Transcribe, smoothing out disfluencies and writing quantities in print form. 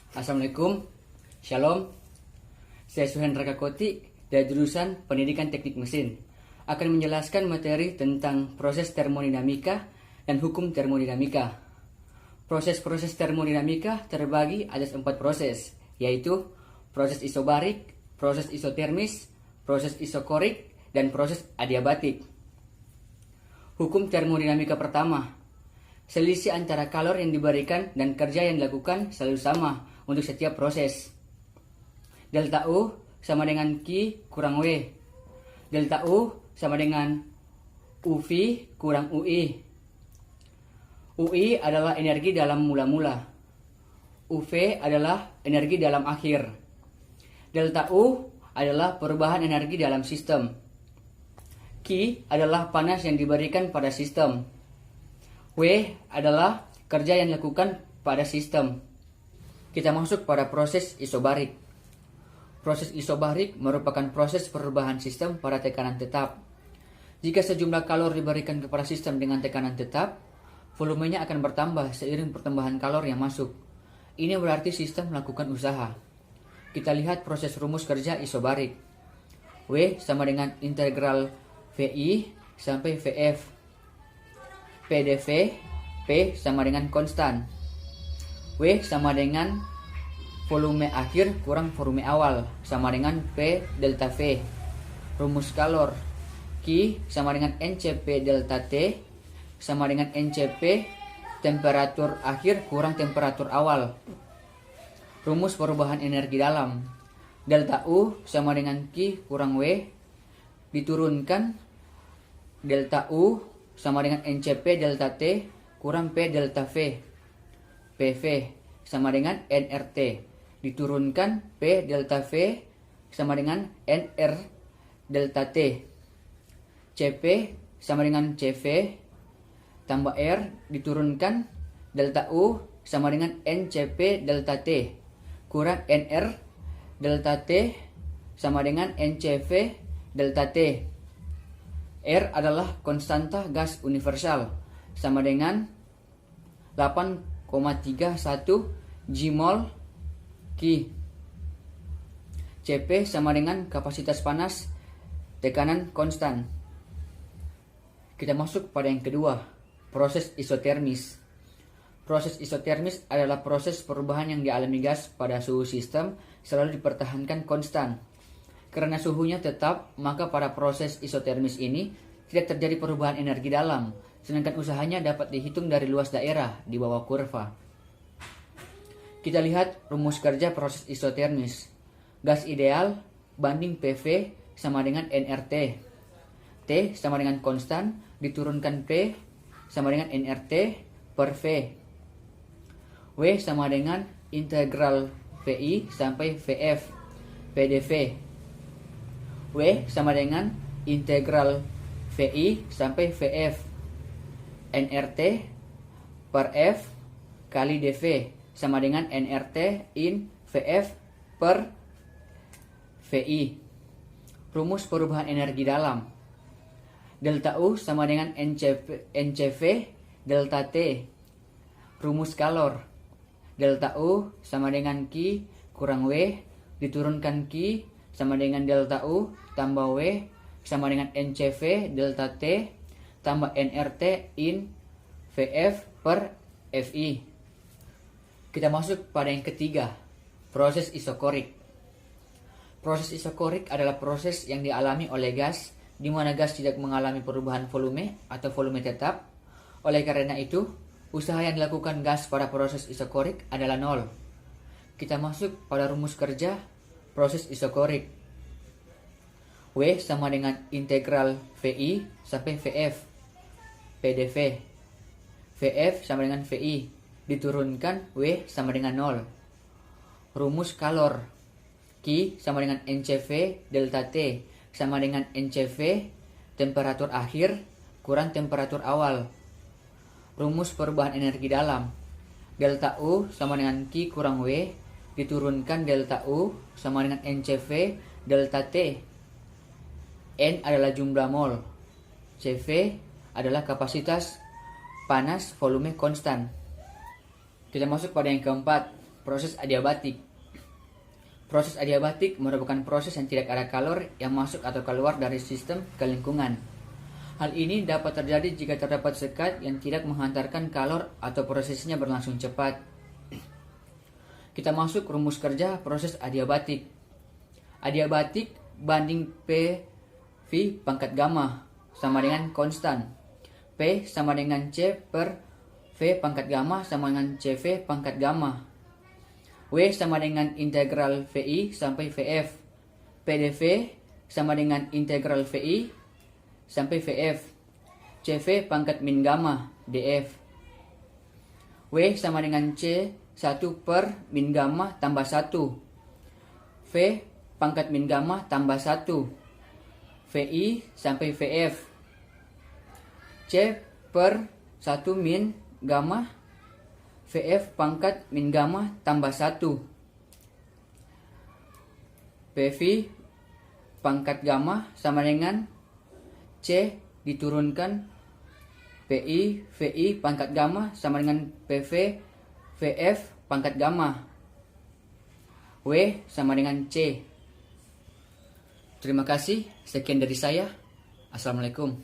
Assalamualaikum, Shalom. Saya Suhendra Kakoti dari jurusan Pendidikan Teknik Mesin akan menjelaskan materi tentang proses termodinamika dan hukum termodinamika. Proses-proses termodinamika terbagi atas 4 proses, yaitu proses isobarik, proses isotermis, proses isokorik, dan proses adiabatik. Hukum termodinamika pertama, selisih antara kalor yang diberikan dan kerja yang dilakukan selalu sama untuk setiap proses. Delta U sama dengan Q kurang W. Delta U sama dengan UV kurang UI. UI adalah energi dalam mula-mula. UV adalah energi dalam akhir. Delta U adalah perubahan energi dalam sistem. Q adalah panas yang diberikan pada sistem. W adalah kerja yang dilakukan pada sistem. Kita masuk pada proses isobarik. Proses isobarik merupakan proses perubahan sistem pada tekanan tetap. Jika sejumlah kalor diberikan kepada sistem dengan tekanan tetap, volumenya akan bertambah seiring pertambahan kalor yang masuk. Ini berarti sistem melakukan usaha. Kita lihat proses rumus kerja isobarik. W sama dengan integral VI sampai VF. PDV, P sama dengan konstan. W sama dengan volume akhir kurang volume awal sama dengan P delta V. Rumus kalor Q sama dengan NCP delta T sama dengan NCP temperatur akhir kurang temperatur awal. Rumus perubahan energi dalam delta U sama dengan Q kurang W diturunkan delta U sama dengan NCP delta T kurang P delta V. PV sama dengan nRT diturunkan P delta V sama dengan nR delta T. CP sama dengan CV tambah R diturunkan delta U sama dengan NCP delta T kurang nR delta T sama dengan NCV delta T. R adalah konstanta gas universal sama dengan 8,31 Gmol Q. CP sama dengan kapasitas panas tekanan konstan. Kita masuk pada yang kedua, proses isotermis. Proses isotermis adalah proses perubahan yang dialami gas pada suhu sistem selalu dipertahankan konstan. Karena suhunya tetap, maka pada proses isotermis ini tidak terjadi perubahan energi dalam, sedangkan usahanya dapat dihitung dari luas daerah di bawah kurva. Kita lihat rumus kerja proses isotermis. Gas ideal banding PV sama dengan nRT. T sama dengan konstan diturunkan P sama dengan nRT per V. W sama dengan integral VI sampai VF. PDV. W sama dengan integral VI sampai VF. nRT per F kali dV sama dengan nRT in VF per VI. Rumus perubahan energi dalam delta U sama dengan NCV delta T. Rumus kalor delta U sama dengan Q kurang W diturunkan Q sama dengan delta U tambah W sama dengan NCV delta T tambah nRT in VF per FI. Kita masuk pada yang ketiga, proses isokorik. Proses isokorik adalah proses yang dialami oleh gas di mana gas tidak mengalami perubahan volume atau volume tetap. Oleh karena itu, usaha yang dilakukan gas pada proses isokorik adalah nol. Kita masuk pada rumus kerja proses isokorik. W sama dengan integral VI sampai VF. PDV. VF sama dengan VI diturunkan W sama dengan 0. Rumus kalor Q sama dengan NCV delta T sama dengan NCV temperatur akhir kurang temperatur awal. Rumus perubahan energi dalam delta U sama dengan Q kurang W diturunkan delta U sama dengan NCV delta T. N adalah jumlah mol, CV adalah kapasitas panas volume konstan. Kita masuk pada yang keempat, proses adiabatik. Proses adiabatik merupakan proses yang tidak ada kalor yang masuk atau keluar dari sistem ke lingkungan. Hal ini dapat terjadi jika terdapat sekat yang tidak menghantarkan kalor atau prosesnya berlangsung cepat. Kita masuk rumus kerja proses adiabatik. Adiabatik banding PV pangkat gamma sama dengan konstan. P sama dengan C per V pangkat gamma sama dengan CV pangkat gamma. W sama dengan integral VI sampai VF. PDV sama dengan integral VI sampai VF. CV pangkat min gamma DF. W sama dengan C 1 per min gamma tambah 1. V pangkat min gamma tambah 1. VI sampai VF. C per 1 min gamma VF pangkat min gamma tambah 1. PV pangkat gamma sama dengan C diturunkan PI VI pangkat gamma sama dengan PV VF pangkat gamma. W sama dengan C. Terima kasih. Sekian dari saya. Assalamualaikum.